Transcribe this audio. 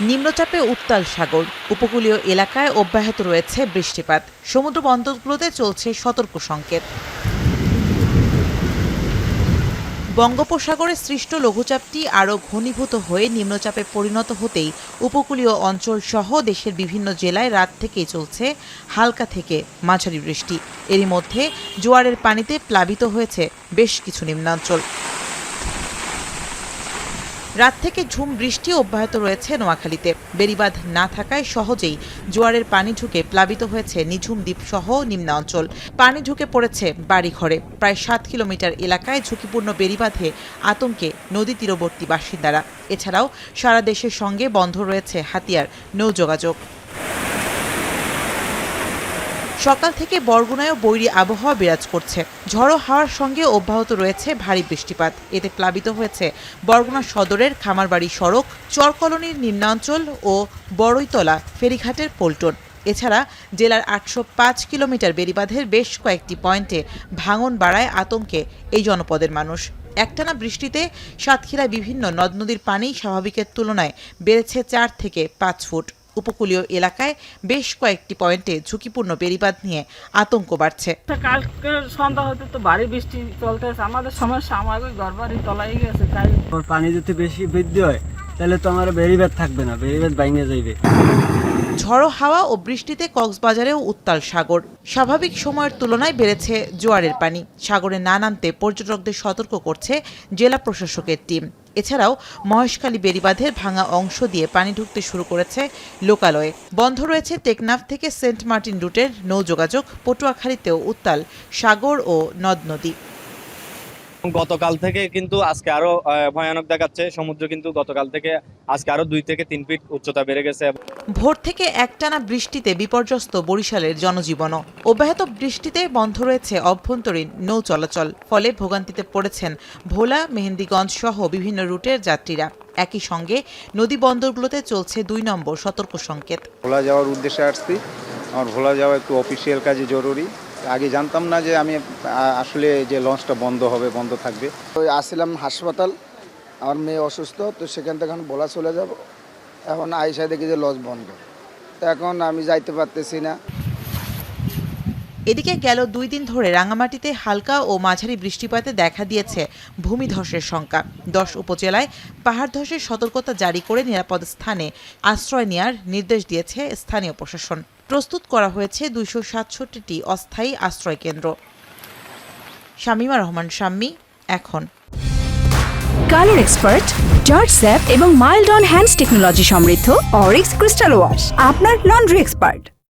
নিম্নচাপে উত্তাল সাগর, উপকূলীয় এলাকায় অব্যাহত রয়েছে বৃষ্টিপাত। সমুদ্র বন্দরগুলোতে চলছে সতর্ক সংকেত। বঙ্গোপসাগরে সৃষ্ট লঘুচাপটি আরও ঘনীভূত হয়ে নিম্নচাপে পরিণত হতেই উপকূলীয় অঞ্চল সহ দেশের বিভিন্ন জেলায় রাত থেকেই চলছে হালকা থেকে মাঝারি বৃষ্টি। এরই মধ্যে জোয়ারের পানিতে প্লাবিত হয়েছে বেশ কিছু নিম্নাঞ্চল। রাত থেকে ঝুম বৃষ্টি অব্যাহত রয়েছে নোয়াখালীতে। বেড়িবাঁধ না থাকায় সহজেই জোয়ারের পানি ঢুকে প্লাবিত হয়েছে নিঝুম দ্বীপ সহ নিম্নাঞ্চল। পানি ঢুকে পড়েছে বাড়িঘরে। প্রায় ৭ কিলোমিটার এলাকায় ঝুঁকিপূর্ণ বেড়িবাঁধে আতঙ্কে নদী তীরবর্তী বাসিন্দারা। এছাড়াও সারা দেশের সঙ্গে বন্ধ রয়েছে হাতিয়ার নৌযোগাযোগ। সকাল থেকে বরগুনায়ও বৈরী আবহাওয়া বিরাজ করছে। ঝড়ো হাওয়ার সঙ্গে অব্যাহত রয়েছে ভারী বৃষ্টিপাত। এতে প্লাবিত হয়েছে বরগুনা সদরের খামারবাড়ি সড়ক, চরকলোনির নিম্নাঞ্চল ও বড়ইতলা ফেরিঘাটের পল্টন। এছাড়া জেলার ৮০৫ কিলোমিটার বেড়িবাঁধের বেশ কয়েকটি পয়েন্টে ভাঙন বাড়ায় আতঙ্কে এই জনপদের মানুষ। একটানা বৃষ্টিতে সাতক্ষীরায় বিভিন্ন নদ নদীর পানি স্বাভাবিকের তুলনায় বেড়েছে ৪ থেকে ৫ ফুট। উপকূলীয় এলাকায় বেশ কয়েকটি পয়েন্টে ঝুঁকিপূর্ণ বেড়িবাঁধ নিয়ে আতঙ্ক বাড়ছে। কালকে সন্ধ্যা হতে তো ভারী বৃষ্টি চলতেছে, আমাদের সমস্যা, আমাদের ঘরবাড়ি তলাই গেছে। তাই পানি যদি বেশি বৃদ্ধি হয় তাহলে তো আমার বেড়িবাঁধ থাকবে না, বেড়িবাঁধ ভেঙে যাবে। ঝড়ো হাওয়া ও বৃষ্টিতে কক্সবাজারেও উত্তাল সাগর। স্বাভাবিক সময়ের তুলনায় বেড়েছে জোয়ারের পানি। সাগরে না নামতে পর্যটকদের সতর্ক করছে জেলা প্রশাসকের টিম। এছাড়াও মহেশখালী বেড়িবাঁধের ভাঙা অংশ দিয়ে পানি ঢুকতে শুরু করেছে লোকালয়ে। বন্ধ রয়েছে টেকনাফ থেকে সেন্ট মার্টিন রুটের নৌযোগাযোগ। পটুয়াখালীতেও উত্তাল সাগর ও নদ নদী। গতকাল থেকে কিন্তু আজকে আরো ভয়ানক দেখাচ্ছে সমুদ্র, কিন্তু গতকাল থেকে আজকে আরো 2 থেকে 3 ফিট উচ্চতা বেড়ে গেছে। ভোর থেকে একটানা বৃষ্টিতে বিপর্যস্ত বরিশালের জনজীবনও। অব্যাহত বৃষ্টিতে বন্ধ রয়েছে অভ্যন্তরীণ নৌ চলাচল। ফলে ভোগান্তিতে পড়েছেন ভোলা, মেহেন্দিগঞ্জ সহ বিভিন্ন রুটের যাত্রীরা। একই সঙ্গে নদী বন্দরগুলোতে চলছে 2 নম্বর সতর্ক সংকেত। ভোলা যাওয়ার উদ্দেশ্যে আসছি। আমার ভোলা যাওয়া একটু অফিসিয়াল কাজে জরুরি। আগে জানতাম না যে আমি আসলে যে লঞ্চটা বন্ধ হবে, বন্ধ থাকবে। ওই আসছিলাম হাসপাতাল, আমার মেয়ে অসুস্থ, তো সেখান থেকে এখন ভোলা চলে যাব। এখন আইসা দেখি যে লঞ্চ বন্ধ, তো এখন আমি যাইতে পারতেছি না। এদিকে গেল 2 দিন ধরে রাঙামাটিতে হালকা ও মাঝারি বৃষ্টিপাতে দেখা দিয়েছে ভূমিধসের শঙ্কা। 10 উপজেলায় পাহাড় ধসের সতর্কতা জারি করে নিরাপদ স্থানে আশ্রয় নেওয়ার নির্দেশ দিয়েছে স্থানীয় প্রশাসন। প্রস্তুত করা হয়েছে 267টি অস্থায়ী আশ্রয় কেন্দ্র। শামীমা রহমান শাম্মী, এখন। কালার এক্সপার্ট, জর্জ স্যাপ এবং মাইল্ড অন হ্যান্ডস টেকনোলজি সমৃদ্ধ অরিক্স ক্রিস্টাল ওয়াশ আপনার লন্ড্রি এক্সপার্ট।